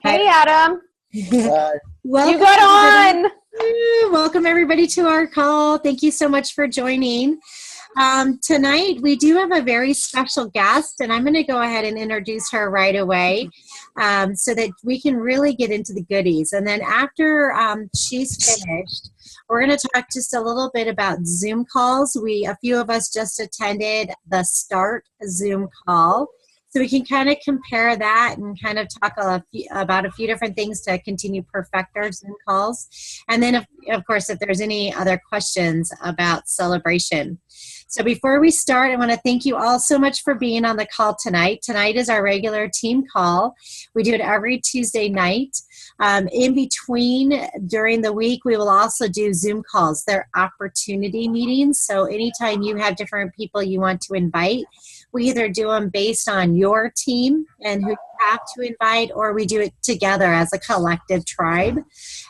Hey, Adam. Welcome, you got on. Welcome, everybody, to our call. Thank you so much for joining. Tonight, we do have a very special guest, and I'm going to go ahead and introduce her right away so that we can really get into the goodies. And then after she's finished, we're going to talk just a little bit about Zoom calls. A few of us just attended the Start Zoom call. So we can kind of compare that and kind of talk about a few different things to continue perfect our Zoom calls. And then, of course, if there's any other questions about celebration. So before we start, I want to thank you all so much for being on the call tonight. Tonight is our regular team call. We do it every Tuesday night. In between, during the week, we will also do Zoom calls. They're opportunity meetings. So anytime you have different people you want to invite, we either do them based on your team and who you have to invite, or we do it together as a collective tribe.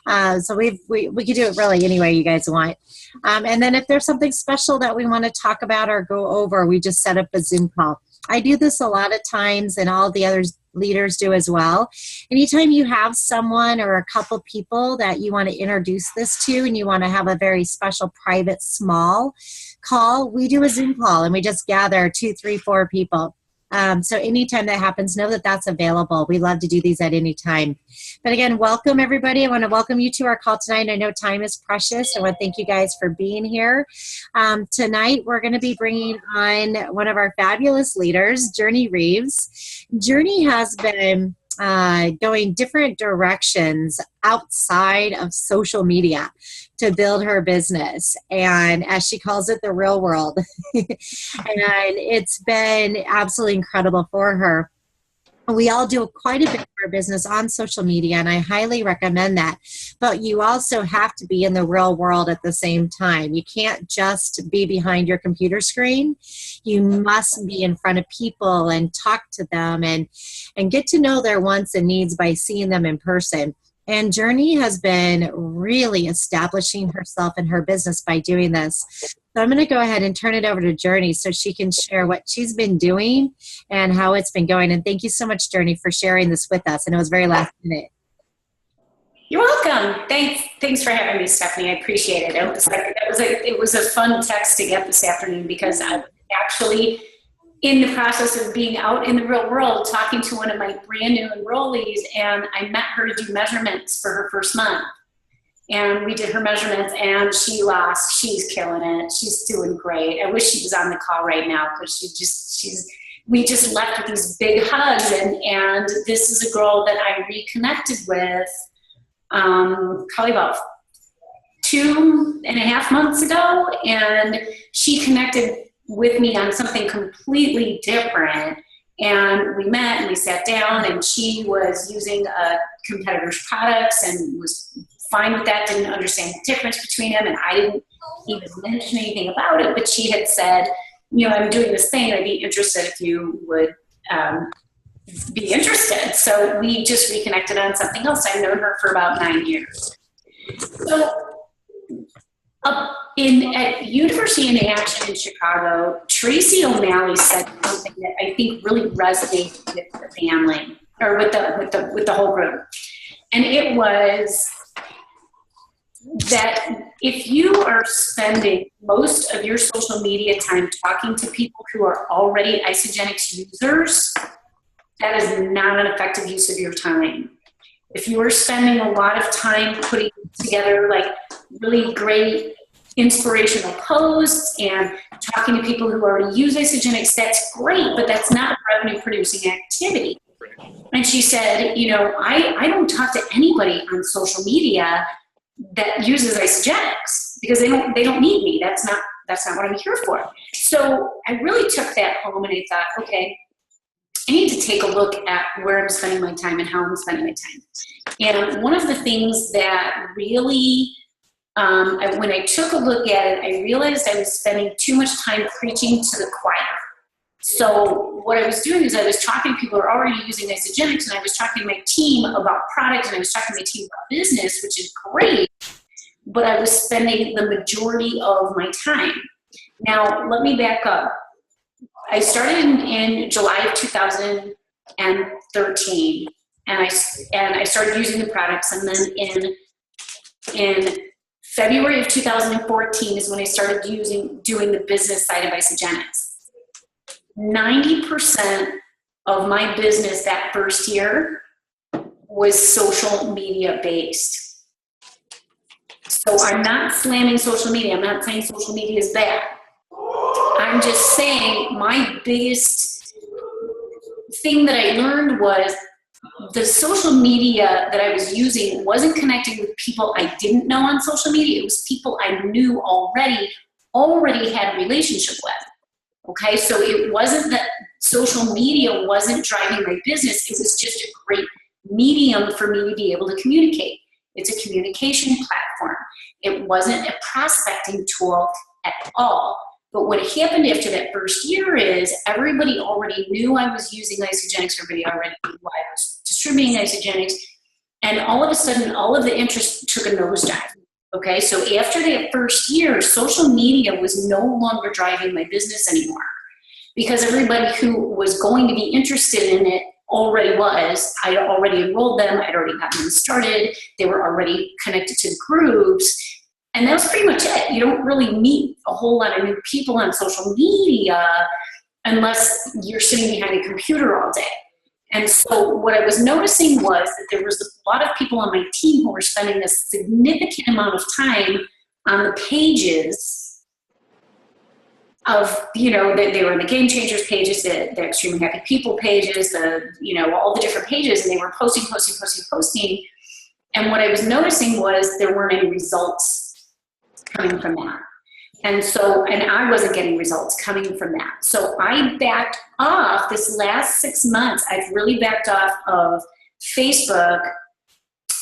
So we could do it really any way you guys want. And then if there's something special that we want to talk about or go over, we just set up a Zoom call. I do this a lot of times, and all the other leaders do as well. Anytime you have someone or a couple people that you want to introduce this to and you want to have a very special, private, small call, we do a Zoom call, and we just gather 2, 3, 4 people. So anytime that happens, know that that's available. We love to do these at any time. But again, welcome everybody. I want to welcome you to our call tonight. I know time is precious. I want to thank you guys for being here. Tonight, we're going to be bringing on one of our fabulous leaders, Jerny Rieves. Jerny has been going different directions outside of social media to build her business, and as she calls it, the real world. And it's been absolutely incredible for her. We all do quite a bit of our business on social media, and I highly recommend that. But you also have to be in the real world at the same time. You can't just be behind your computer screen. You must be in front of people and talk to them and get to know their wants and needs by seeing them in person. And Jerny has been really establishing herself and her business by doing this. So I'm going to go ahead and turn it over to Jerny so she can share what she's been doing and how it's been going. And thank you so much, Jerny, for sharing this with us. And it was very last minute. You're welcome. Thanks for having me, Stephanie. I appreciate it. It was a fun text to get this afternoon because I'm actually in the process of being out in the real world, talking to one of my brand new enrollees, and I met her to do measurements for her first month. And we did her measurements, and she lost. She's killing it. She's doing great. I wish she was on the call right now because we just left with these big hugs, and this is a girl that I reconnected with probably about 2.5 months ago, and she connected with me on something completely different. And we met and we sat down, and she was using a competitor's products and was fine with that, didn't understand the difference between them, and I didn't even mention anything about it, but she had said, I'm doing this thing, I'd be interested if you would be interested. So we just reconnected on something else. I've known her for about 9 years. So at University in Action in Chicago, Tracy O'Malley said something that I think really resonated with the family, or with the whole group. And it was that if you are spending most of your social media time talking to people who are already Isagenix users, that is not an effective use of your time. If you are spending a lot of time putting together like really great inspirational posts and talking to people who already use Isagenix, that's great, but that's not a revenue producing activity. And she said, I don't talk to anybody on social media that uses Isagenix because they don't need me. That's not what I'm here for. So I really took that home, and I thought, okay, I need to take a look at where I'm spending my time and how I'm spending my time. And one of the things that really, when I took a look at it, I realized I was spending too much time preaching to the choir. So what I was doing is I was talking to people who are already using Isagenix, and I was talking to my team about products, and I was talking to my team about business, which is great, but I was spending the majority of my time. Now, let me back up. I started in July of 2013, and I started using the products. And then in February of 2014 is when I started doing the business side of Isogenics. 90% of my business that first year was social media based. So I'm not slamming social media. I'm not saying social media is bad. I'm just saying my biggest thing that I learned was the social media that I was using wasn't connecting with people I didn't know on social media. It was people I knew already had a relationship with. Okay, so it wasn't that social media wasn't driving my business. It was just a great medium for me to be able to communicate. It's a communication platform. It wasn't a prospecting tool at all. But what happened after that first year is everybody already knew I was using Isogenics. Everybody already knew I was distributing Isogenics. And all of a sudden, all of the interest took a nosedive. Okay, so after that first year, social media was no longer driving my business anymore because everybody who was going to be interested in it already was. I already enrolled them. I'd already gotten them started. They were already connected to the groups. And that was pretty much it. You don't really meet a whole lot of new people on social media unless you're sitting behind a computer all day. And so what I was noticing was that there was a lot of people on my team who were spending a significant amount of time on the pages of, you know, they were in the Game Changers pages, the Extremely Happy People pages, all the different pages, and they were posting. And what I was noticing was there weren't any results coming from that. And I wasn't getting results coming from that. So I backed off this last 6 months. I've really backed off of Facebook,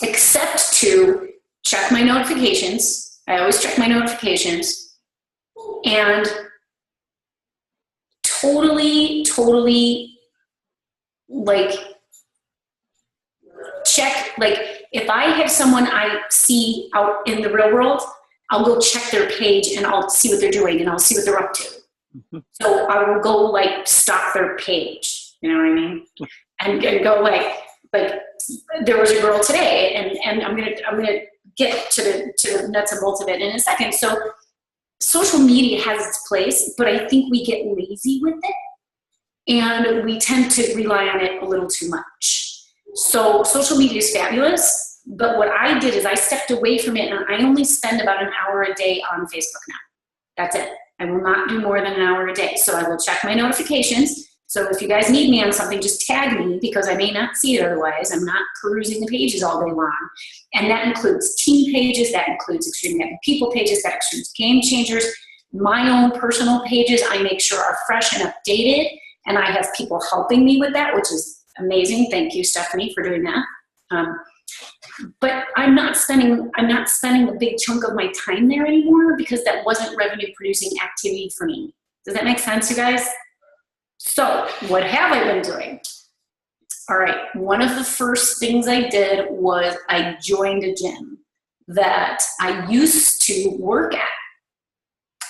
except to check my notifications. I always check my notifications and totally check, if I have someone I see out in the real world, I'll go check their page and I'll see what they're doing and I'll see what they're up to. So I will go stalk their page, you know what I mean? And go like there was a girl today, and I'm gonna get to the nuts and bolts of it in a second. So social media has its place, but I think we get lazy with it and we tend to rely on it a little too much. So social media is fabulous. But what I did is I stepped away from it, and I only spend about an hour a day on Facebook now. That's it. I will not do more than an hour a day. So I will check my notifications. So if you guys need me on something, just tag me because I may not see it otherwise. I'm not perusing the pages all day long. And that includes team pages, that includes Extremely Happy People pages, that includes Game Changers. My own personal pages I make sure are fresh and updated, and I have people helping me with that, which is amazing. Thank you, Stephanie, for doing that. But I'm not spending a big chunk of my time there anymore because that wasn't revenue producing activity for me. Does that make sense, you guys? So what have I been doing? All right, one of the first things I did was I joined a gym that I used to work at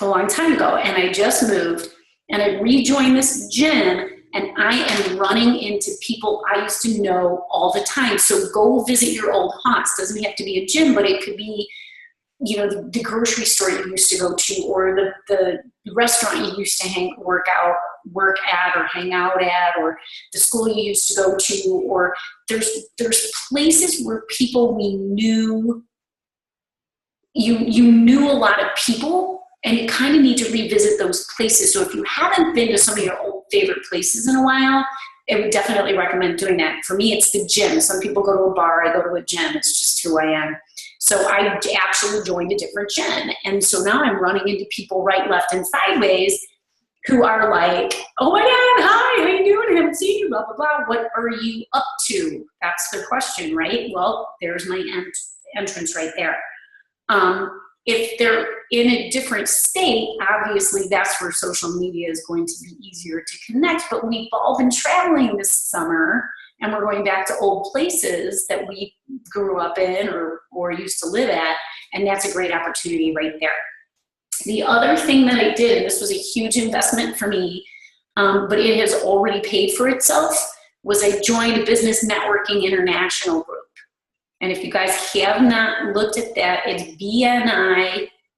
a long time ago, and I just moved and I rejoined this gym. And I am running into people I used to know all the time. So go visit your old haunts. Doesn't have to be a gym, but it could be, the grocery store you used to go to, or the restaurant you used to work at or hang out at, or the school you used to go to, or there's places where people we knew, you knew a lot of people, and you kind of need to revisit those places. So if you haven't been to some of your old favorite places in a while, I would definitely recommend doing that. For me, it's the gym. Some people go to a bar, I go to a gym. It's just who I am. So I actually joined a different gym. And so now I'm running into people right, left, and sideways who are like, oh my God, hi, how you doing? I haven't seen you, blah, blah, blah. What are you up to? That's the question, right? Well, there's my entrance right there. If they're in a different state, obviously that's where social media is going to be easier to connect. But we've all been traveling this summer, and we're going back to old places that we grew up in or used to live at, and that's a great opportunity right there. The other thing that I did, and this was a huge investment for me, but it has already paid for itself, was I joined Business Networking International Group. And if you guys have not looked at that, it's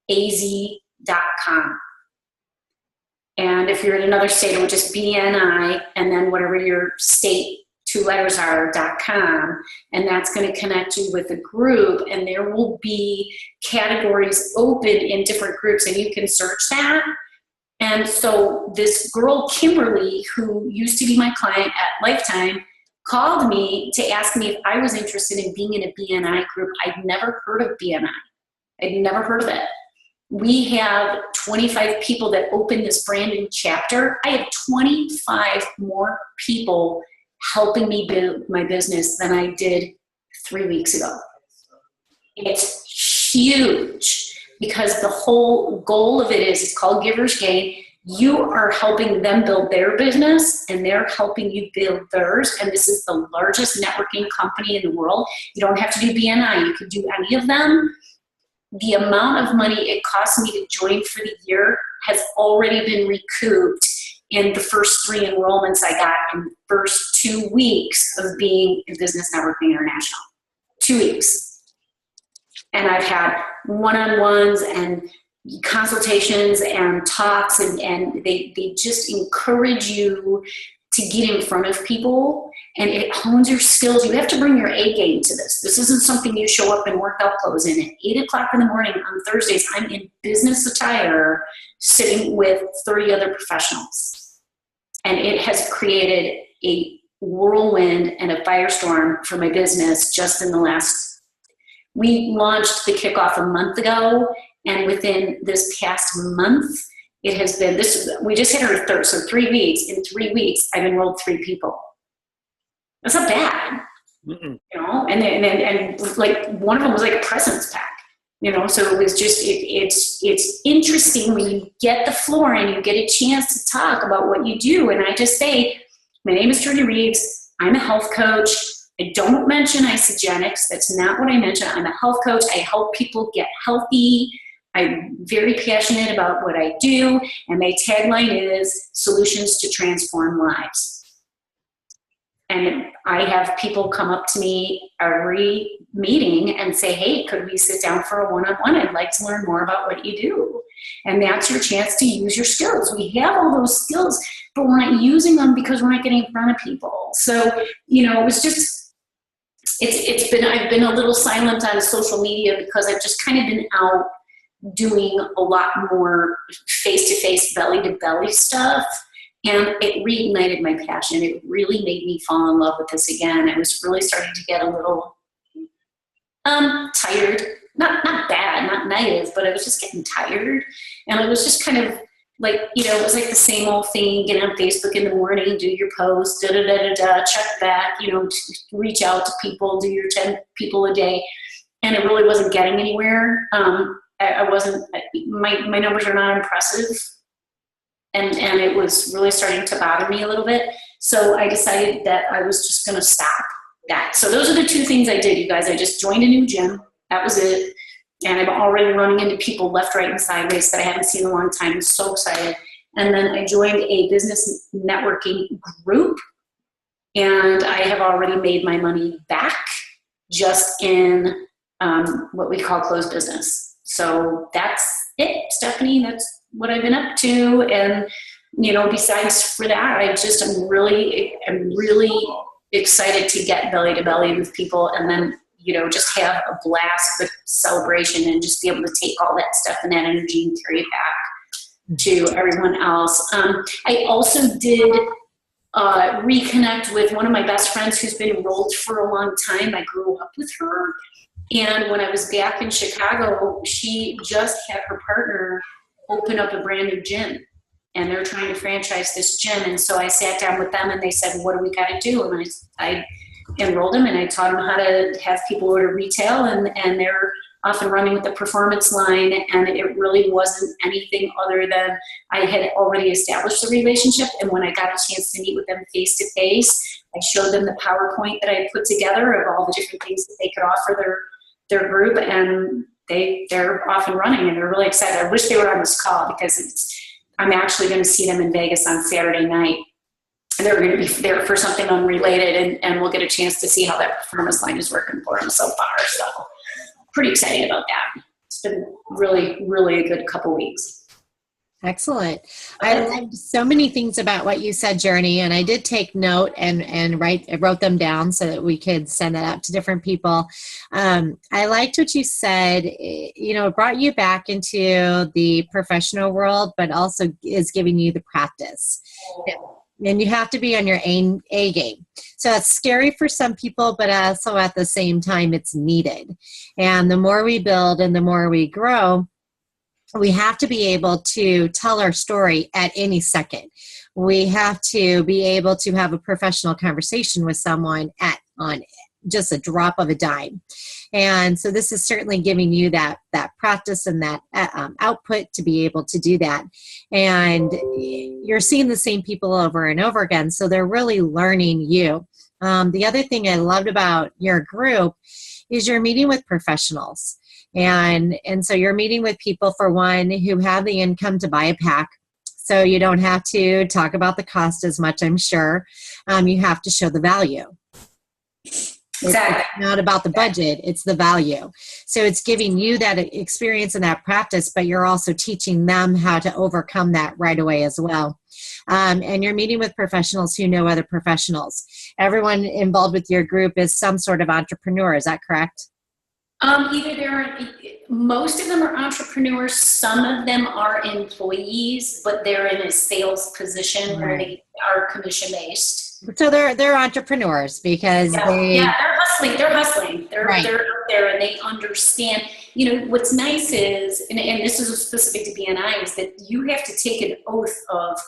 bniaz.com. And if you're in another state, it would just BNI and then whatever your state 2 letters are, .com. And that's going to connect you with a group. And there will be categories open in different groups, and you can search that. And so this girl, Kimberly, who used to be my client at Lifetime, called me to ask me if I was interested in being in a BNI group. I'd never heard of BNI. I'd never heard of it. We have 25 people that opened this brand new chapter. I have 25 more people helping me build my business than I did 3 weeks ago. It's huge because the whole goal of it is, it's called Giver's Gain. You are helping them build their business and they're helping you build theirs. And this is the largest networking company in the world. You don't have to do BNI. You could do any of them. The amount of money it cost me to join for the year has already been recouped in the first 3 enrollments I got in the first 2 weeks of being in Business Networking International. 2 weeks. And I've had one-on-ones and consultations and talks, and they just encourage you to get in front of people, and it hones your skills. You have to bring your A game to this. This isn't something you show up in workout clothes in. At 8 o'clock in the morning on Thursdays, I'm in business attire sitting with 30 other professionals. And it has created a whirlwind and a firestorm for my business just in the last, we launched the kickoff a month ago, and within this past month, it has been, we just hit our third, so 3 weeks. In 3 weeks, I've enrolled 3 people. That's not bad, you know? And like one of them was like a presents pack, you know? So it was just, it's interesting when you get the floor and you get a chance to talk about what you do. And I just say, my name is Jerny Rieves. I'm a health coach. I don't mention isogenics. That's not what I mention. I'm a health coach. I help people get healthy. I'm very passionate about what I do, and my tagline is solutions to transform lives. And I have people come up to me every meeting and say, hey, could we sit down for a one-on-one? I'd like to learn more about what you do. And that's your chance to use your skills. We have all those skills, but we're not using them because we're not getting in front of people. So, you know, it was just, I've been a little silent on social media because I've just kind of been out doing a lot more face-to-face, belly-to-belly stuff, and it reignited my passion. It really made me fall in love with this again. I was really starting to get a little tired, not bad, not negative, but I was just getting tired, and I was just kind of like, you know, it was like the same old thing, get on Facebook in the morning, do your post, check back, you know, reach out to people, do your 10 people a day, and it really wasn't getting anywhere. I wasn't, my numbers are not impressive, and it was really starting to bother me a little bit. So I decided that I was just going to stop that. So those are the 2 things I did, you guys. I just joined a new gym. That was it. And I'm already running into people left, right, and sideways that I haven't seen in a long time. I'm so excited. And then I joined a business networking group, and I have already made my money back just in what we call closed business. So that's it, Stephanie. That's what I've been up to. And, you know, besides for that, I'm really excited to get belly to belly with people, and then, you know, just have a blast with celebration and just be able to take all that stuff and that energy and carry it back to everyone else. I also did reconnect with one of my best friends who's been enrolled for a long time. I grew up with her. And when I was back in Chicago, she just had her partner open up a brand new gym, and they're trying to franchise this gym. And so I sat down with them and they said, what do we got to do? And I enrolled them, and I taught them how to have people order retail, and they're off and running with the performance line. And it really wasn't anything other than I had already established the relationship. And when I got a chance to meet with them face to face, I showed them the PowerPoint that I had put together of all the different things that they could offer their group, and they're off and running, and they're really excited. I wish they were on this call because I'm actually going to see them in Vegas on Saturday night. and they're going to be there for something unrelated, and we'll get a chance to see how that performance line is working for them so far. So pretty excited about that. It's been really, really a good couple weeks. Excellent. I loved so many things about what you said, Jerny, and I did take note and wrote them down so that we could send that out to different people. I liked what you said. It brought you back into the professional world, but also is giving you the practice. And you have to be on your A game. So it's scary for some people, but also at the same time, it's needed. And the more we build and the more we grow, we have to be able to tell our story at any second. We have to be able to have a professional conversation with someone on just a drop of a dime. And so this is certainly giving you that practice and that output to be able to do that. And you're seeing the same people over and over again, so they're really learning you. The other thing I loved about your group is you're meeting with professionals. And so you're meeting with people, for one, who have the income to buy a pack. So you don't have to talk about the cost as much, I'm sure. You have to show the value. Exactly. It's not about the budget, it's the value. So it's giving you that experience and that practice, but you're also teaching them how to overcome that right away as well. And you're meeting with professionals who know other professionals. Everyone involved with your group is some sort of entrepreneur, is that correct? Most of them are entrepreneurs. Some of them are employees, but they're in a sales position where they are commission based. So they're entrepreneurs because they're hustling. They're out there and they understand. What's nice is, and this is specific to BNI, is that you have to take an oath of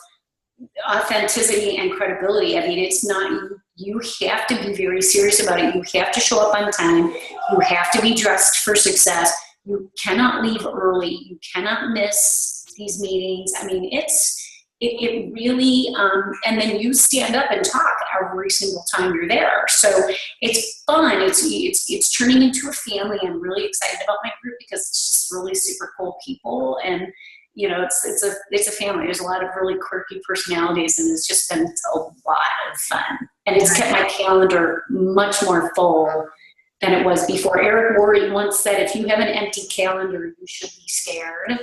authenticity and credibility. I mean, it's not, you have to be very serious about it. You have to show up on time. You have to be dressed for success. You cannot leave early. You cannot miss these meetings. I mean, it really, and then you stand up and talk every single time you're there. So it's fun. It's turning into a family. I'm really excited about my group because it's just really super cool people. And it's a family. There's a lot of really quirky personalities, and it's just been a lot of fun. And it's kept my calendar much more full than it was before. Eric Worre once said, if you have an empty calendar, you should be scared.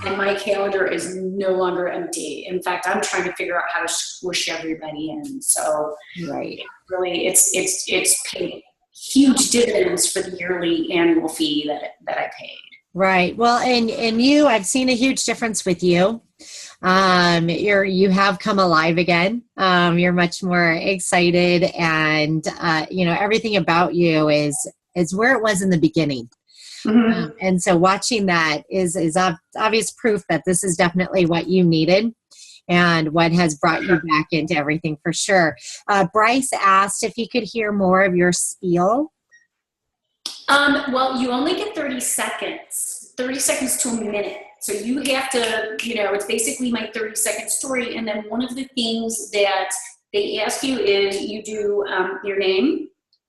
And my calendar is no longer empty. In fact, I'm trying to figure out how to squish everybody in. So really, it's paid huge dividends for the yearly annual fee that I paid. Right. Well, and you, I've seen a huge difference with you. You have come alive again. You're much more excited, and everything about you is where it was in the beginning. Mm-hmm. And so watching that is obvious proof that this is definitely what you needed and what has brought you back into everything for sure. Bryce asked if he could hear more of your spiel. Well, you only get 30 seconds to a minute. So you have to, it's basically my 30-second story. And then one of the things that they ask you is you do your name,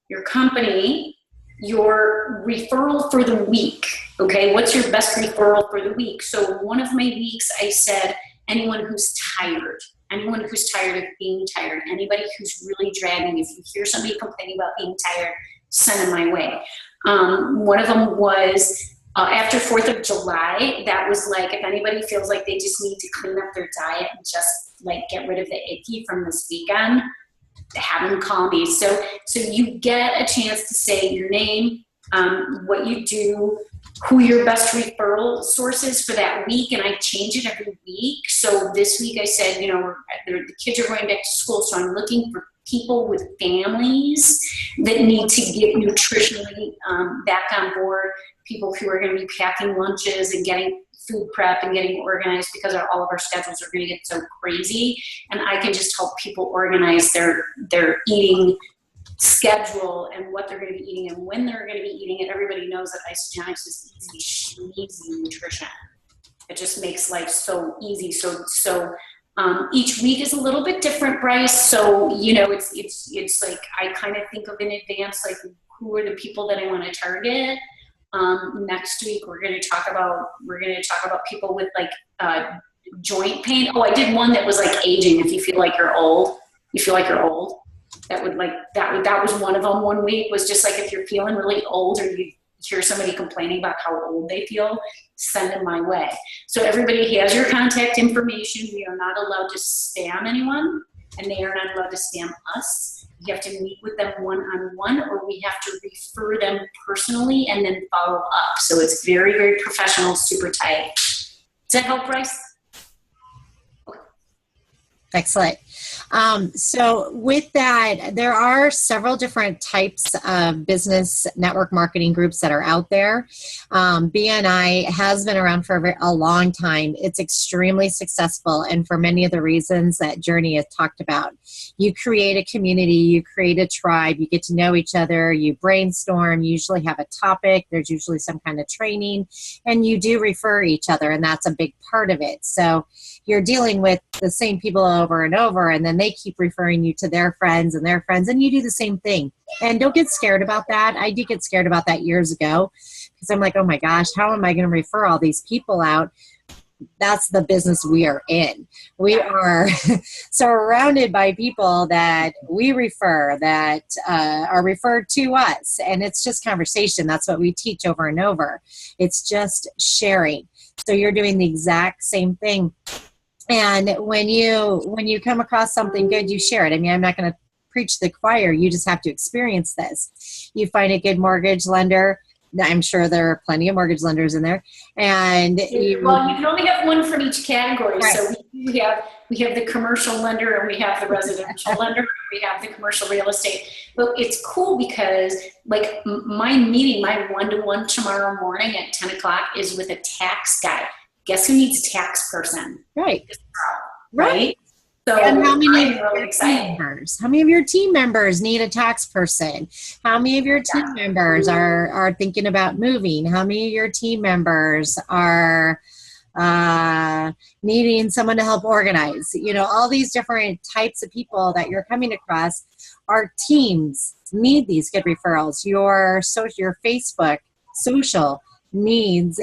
your company, your referral for the week. Okay, what's your best referral for the week? So one of my weeks I said, anyone who's tired of being tired, anybody who's really dragging, if you hear somebody complaining about being tired, send them my way. One of them was after 4th of July, that was like, if anybody feels like they just need to clean up their diet and just like get rid of the icky from this weekend, have them call me. So you get a chance to say your name, what you do, who your best referral source is for that week, and I change it every week. So this week I said, the kids are going back to school, so I'm looking for people with families that need to get nutritionally back on board, people who are going to be packing lunches and getting food prep and getting organized because all of our schedules are going to get so crazy. And I can just help people organize their eating schedule and what they're going to be eating and when they're going to be eating it. Everybody knows that isogenics is easy nutrition. It just makes life so easy. So each week is a little bit different, Bryce. So, it's like I kind of think of in advance, like who are the people that I want to target. Next week we're going to talk about people with like joint pain. Oh, I did one that was like aging. If you feel like you're old, you feel like you're old. That was one of them. One week was just like, if you're feeling really old or you hear somebody complaining about how old they feel, send them my way. So everybody has your contact information. We are not allowed to spam anyone, and they are not allowed to spam us. We have to meet with them one-on-one, or we have to refer them personally and then follow up. So it's very, very professional, super tight. Does that help, Bryce? Excellent. So with that, there are several different types of business network marketing groups that are out there. BNI has been around for a long time. It's extremely successful, and for many of the reasons that Jerny has talked about. You create a community, you create a tribe, you get to know each other, you brainstorm, you usually have a topic, there's usually some kind of training, and you do refer each other, and that's a big part of it. So you're dealing with the same people over and over, and then they keep referring you to their friends, and you do the same thing. And don't get scared about that. I did get scared about that years ago, because I'm like, oh my gosh, how am I going to refer all these people out? That's the business we are in. We are surrounded by people that we refer, that are referred to us, and it's just conversation. That's what we teach over and over. It's just sharing. So you're doing the exact same thing. And when you come across something good, you share it. I mean, I'm not going to preach to the choir. You just have to experience this. You find a good mortgage lender. I'm sure there are plenty of mortgage lenders in there. And you can only have one from each category. Right. So we have the commercial lender, and we have the residential lender, and we have the commercial real estate. But it's cool because, like, my meeting, my one-to-one tomorrow morning at 10 o'clock is with a tax guy. Guess who needs a tax person? Right. Right. So and how many I'm really excited. How many of your team members need a tax person? How many of your team members are thinking about moving? How many of your team members are needing someone to help organize? You know, all these different types of people that you're coming across. Our teams need these good referrals. Your Facebook, social needs.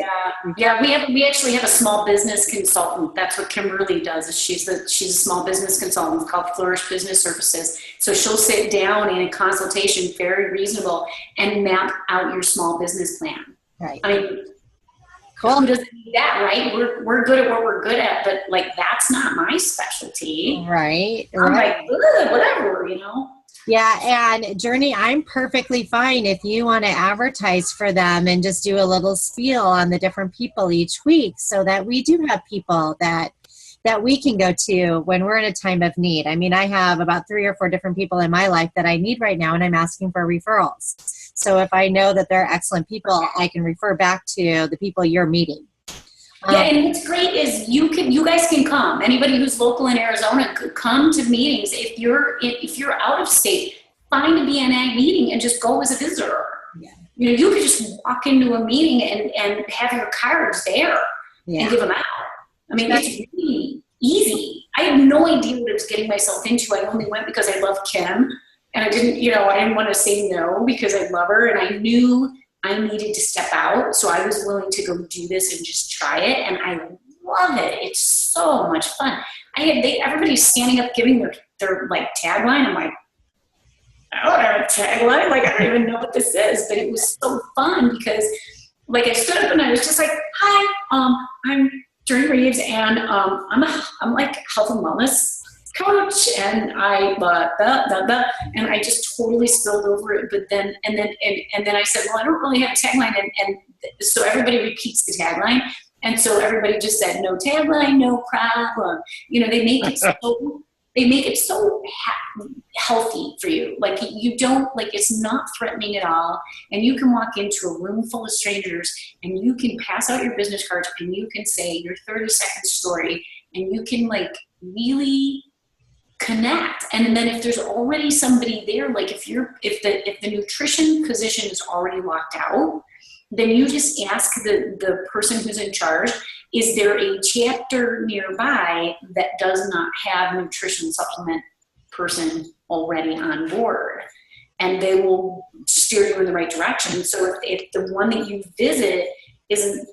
Yeah. We actually have a small business consultant. That's what Kimberly does. She's a small business consultant called Flourish Business Services. So she'll sit down in a consultation, very reasonable, and map out your small business plan. Right. I mean, cool. Who doesn't need that, right? We're good at what we're good at, but like, that's not my specialty. Right. I'm like, whatever, you know. Yeah, and Jerny, I'm perfectly fine if you want to advertise for them and just do a little spiel on the different people each week, so that we do have people that we can go to when we're in a time of need. I mean, I have about 3 or 4 different people in my life that I need right now, and I'm asking for referrals. So if I know that they're excellent people, I can refer back to the people you're meeting. Yeah, and what's great is you guys can come. Anybody who's local in Arizona could come to meetings. If you're out of state, find a BNI meeting and just go as a visitor. Yeah. You know, you could just walk into a meeting and have your cards there and give them out. I mean, it's really easy. I had no idea what I was getting myself into. I only went because I love Kim, and I didn't want to say no because I love her, and I knew I needed to step out, so I was willing to go do this and just try it, and I love it. It's so much fun. Everybody's standing up giving their like tagline. I'm like, I don't have a tagline. Like, I don't even know what this is, but it was so fun because, like, I stood up and I was just like, hi, I'm Jerny Rieves, and I'm like health and wellness coach, and and I just totally spilled over it. But then I said, well, I don't really have a tagline, and so everybody repeats the tagline, and so everybody just said, no tagline, no problem. You know, they make it so healthy for you. Like, you don't, like, it's not threatening at all, and you can walk into a room full of strangers and you can pass out your business cards and you can say your 30-second story, and you can, like, really connect. And then if there's already somebody there, like if the nutrition position is already locked out, then you just ask the person who's in charge, is there a chapter nearby that does not have a nutrition supplement person already on board? And they will steer you in the right direction. So if the one that you visit isn't,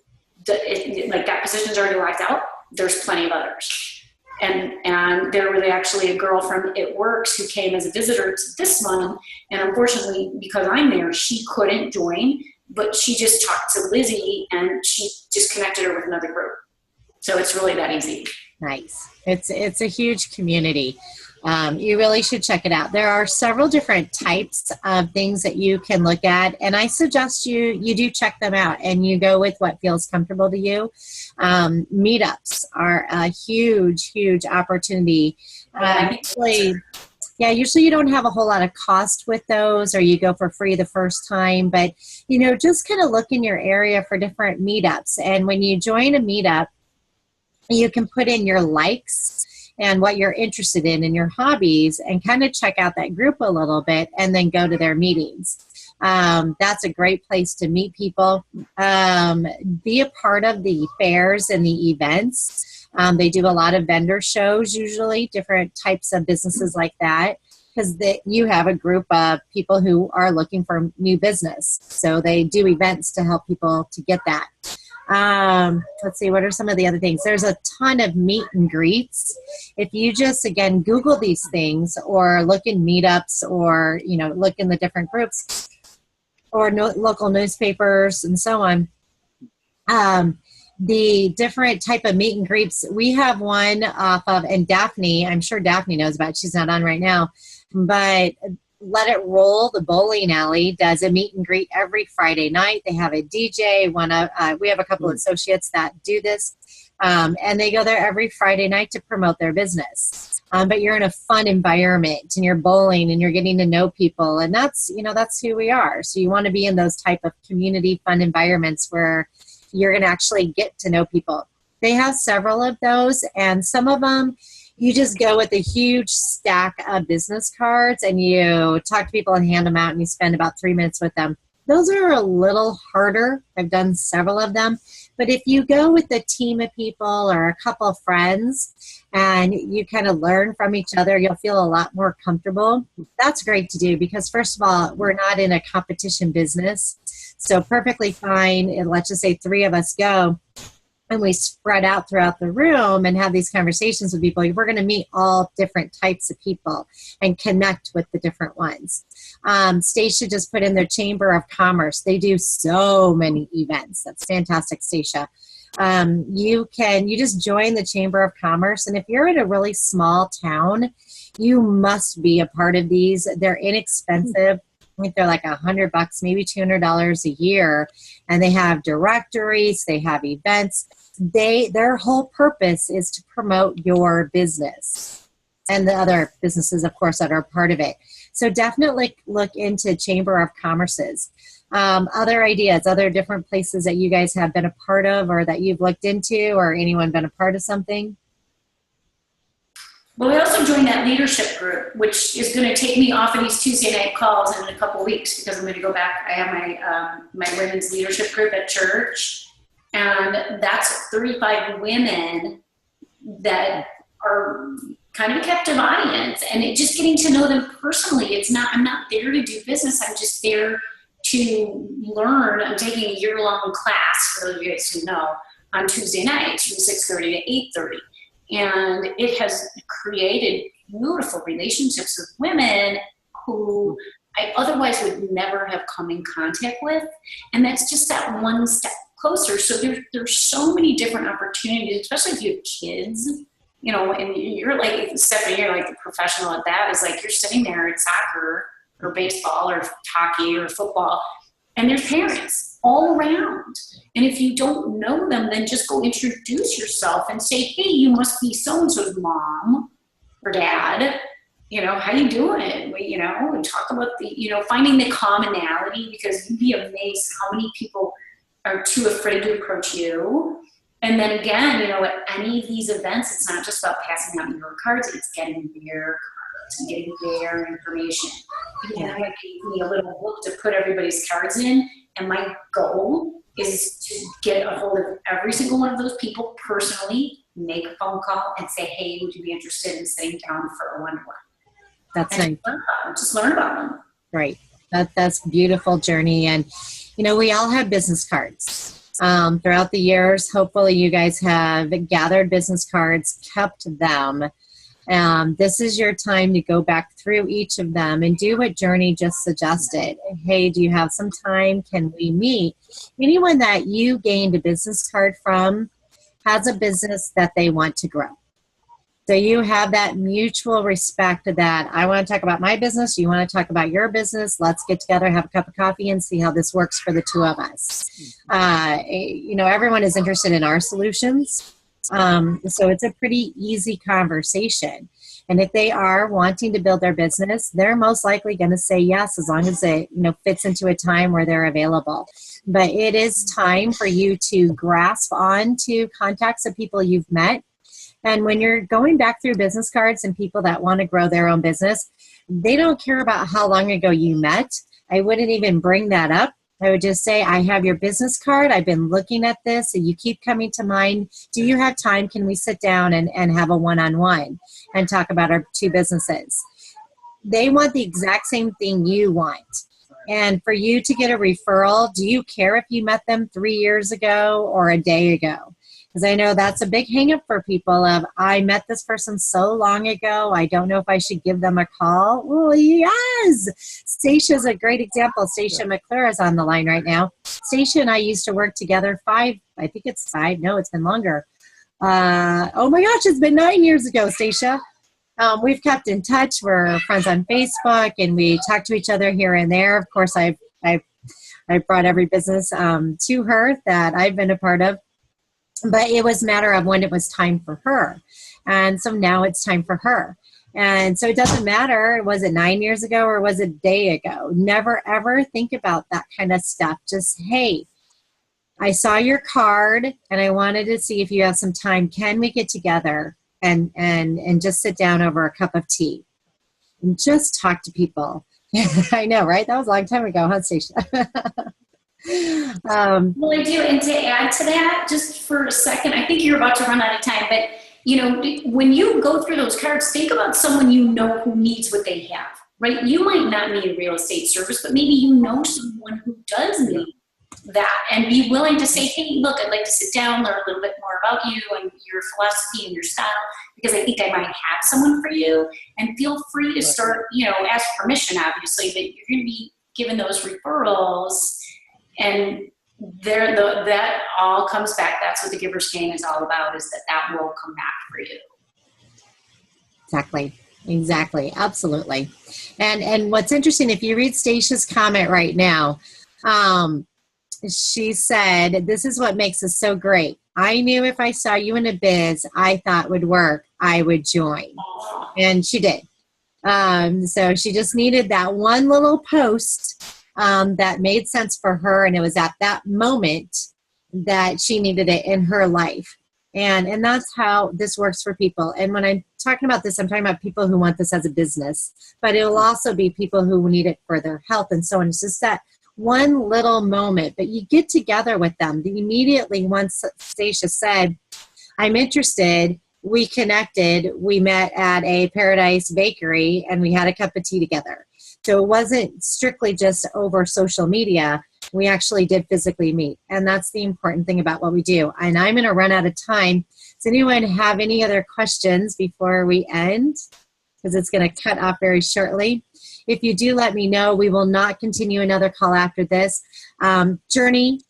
like, that position's already locked out, there's plenty of others. And there was actually a girl from It Works who came as a visitor to this one. And unfortunately, because I'm there, she couldn't join, but she just talked to Lizzie and she just connected her with another group. So it's really that easy. Nice. It's a huge community. You really should check it out. There are several different types of things that you can look at, and I suggest you do check them out and you go with what feels comfortable to you. Meetups are a huge opportunity. Usually you don't have a whole lot of cost with those, or you go for free the first time, but just kind of look in your area for different meetups. And when you join a meetup, you can put in your likes and what you're interested in and your hobbies, and kind of check out that group a little bit and then go to their meetings. That's a great place to meet people. Be a part of the fairs and the events. They do a lot of vendor shows, usually different types of businesses like that, because you have a group of people who are looking for new business. So they do events to help people to get that. Let's see, what are some of the other things? There's a ton of meet and greets. If you just, again, Google these things or look in meetups or, look in the different groups or local newspapers and so on, the different type of meet and greets. We have one off of, and Daphne, I'm sure Daphne knows about it. She's not on right now, but Let It Roll, the bowling alley, does a meet and greet every Friday night. They have a DJ. We have a couple of associates that do this, and they go there every Friday night to promote their business. But you're in a fun environment, and you're bowling, and you're getting to know people, and that's who we are. So you want to be in those type of community fun environments where you're going to actually get to know people. They have several of those, and some of them, you just go with a huge stack of business cards and you talk to people and hand them out, and you spend about 3 minutes with them. Those are a little harder. I've done several of them. But if you go with a team of people or a couple of friends and you kind of learn from each other, you'll feel a lot more comfortable. That's great to do because, first of all, we're not in a competition business. So perfectly fine. And let's just say 3 of us go, and we spread out throughout the room and have these conversations with people. We're going to meet all different types of people and connect with the different ones. Stacia just put in their Chamber of Commerce. They do so many events. That's fantastic, Stacia. You just join the Chamber of Commerce, and if you're in a really small town, you must be a part of these. They're inexpensive. I think they're like $100, maybe $200 a year, and they have directories, they have events. Their whole purpose is to promote your business and the other businesses, of course, that are part of it. So definitely look into Chamber of Commerce's. Other ideas, other different places that you guys have been a part of or that you've looked into, or anyone been a part of something? Well, we also joined that leadership group, which is going to take me off of these Tuesday night calls in a couple of weeks because I'm going to go back. I have my women's leadership group at church, and that's 35 women that are kind of a captive audience, and just getting to know them personally. I'm not there to do business. I'm just there to learn. I'm taking a year-long class, for those of you guys who know, on Tuesday nights from 6:30 to 8:30. And it has created beautiful relationships with women who I otherwise would never have come in contact with. And that's just that one step closer. So there's so many different opportunities, especially if you have kids, and you're like, Stephanie, you're like the professional at that. Is like you're sitting there at soccer or baseball or hockey or football, and there's parents all around. And if you don't know them, then just go introduce yourself and say, hey, you must be so-and-so's mom or dad. How you doing? And talk about finding the commonality, because you'd be amazed how many people are too afraid to approach you. And then again, at any of these events, it's not just about passing out your cards, it's getting their cards and getting their information. I gave me a little book to put everybody's cards in, and my goal is to get a hold of every single one of those people personally, make a phone call, and say, hey, would you be interested in sitting down for a one-on-one? That's nice. Just learn about them. Right. That's beautiful, Jerny. And, we all have business cards. throughout the years. Hopefully you guys have gathered business cards, kept them. This is your time to go back through each of them and do what Jerny just suggested. Hey, do you have some time? Can we meet? Anyone that you gained a business card from has a business that they want to grow. So you have that mutual respect that I want to talk about my business, you want to talk about your business, let's get together, have a cup of coffee and see how this works for the two of us. Everyone is interested in our solutions. So it's a pretty easy conversation. And if they are wanting to build their business, they're most likely going to say yes, as long as it fits into a time where they're available. But it is time for you to grasp on to contacts of people you've met. And when you're going back through business cards and people that want to grow their own business, they don't care about how long ago you met. I wouldn't even bring that up. I would just say, I have your business card. I've been looking at this and you keep coming to mind. Do you have time? Can we sit down and have a one-on-one and talk about our two businesses? They want the exact same thing you want. And for you to get a referral, do you care if you met them 3 years ago or a day ago? Because I know that's a big hang up for people of, I met this person so long ago, I don't know if I should give them a call. Well, yes. Stacia's a great example. Stacia McClure is on the line right now. Stacia and I used to work together it's been longer. Oh my gosh, it's been 9 years ago, Stacia. We've kept in touch. We're friends on Facebook and we talk to each other here and there. Of course, I've brought every business to her that I've been a part of. But it was a matter of when it was time for her. And so now it's time for her. And so it doesn't matter, was it 9 years ago or was it a day ago? Never, ever think about that kind of stuff. Just, hey, I saw your card and I wanted to see if you have some time. Can we get together and just sit down over a cup of tea? And just talk to people. I know, right? That was a long time ago, huh, Stacia? Well, I do. And to add to that, just for a second, I think you're about to run out of time, but when you go through those cards, think about someone who needs what they have, right? You might not need a real estate service, but maybe you know someone who does need that, and be willing to say, hey, look, I'd like to sit down, learn a little bit more about you and your philosophy and your style, because I think I might have someone for you. And feel free to start, ask permission, obviously, but you're going to be given those referrals. And that all comes back. That's what the Giver's Gain is all about, is that will come back for you. Exactly. Absolutely. And what's interesting, if you read Stacia's comment right now, she said, this is what makes us so great. I knew if I saw you in a biz I thought would work, I would join. And she did. So she just needed that one little post that made sense for her, and it was at that moment that she needed it in her life. And that's how this works for people. And when I'm talking about this, I'm talking about people who want this as a business, but it will also be people who need it for their health and so on. It's just that one little moment, but you get together with them. Immediately once Stacia said, I'm interested, we connected, we met at a Paradise Bakery and we had a cup of tea together. So it wasn't strictly just over social media. We actually did physically meet. And that's the important thing about what we do. And I'm going to run out of time. Does anyone have any other questions before we end? Because it's going to cut off very shortly. If you do, let me know. We will not continue another call after this. Jerny,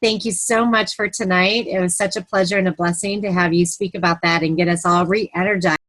thank you so much for tonight. It was such a pleasure and a blessing to have you speak about that and get us all re-energized.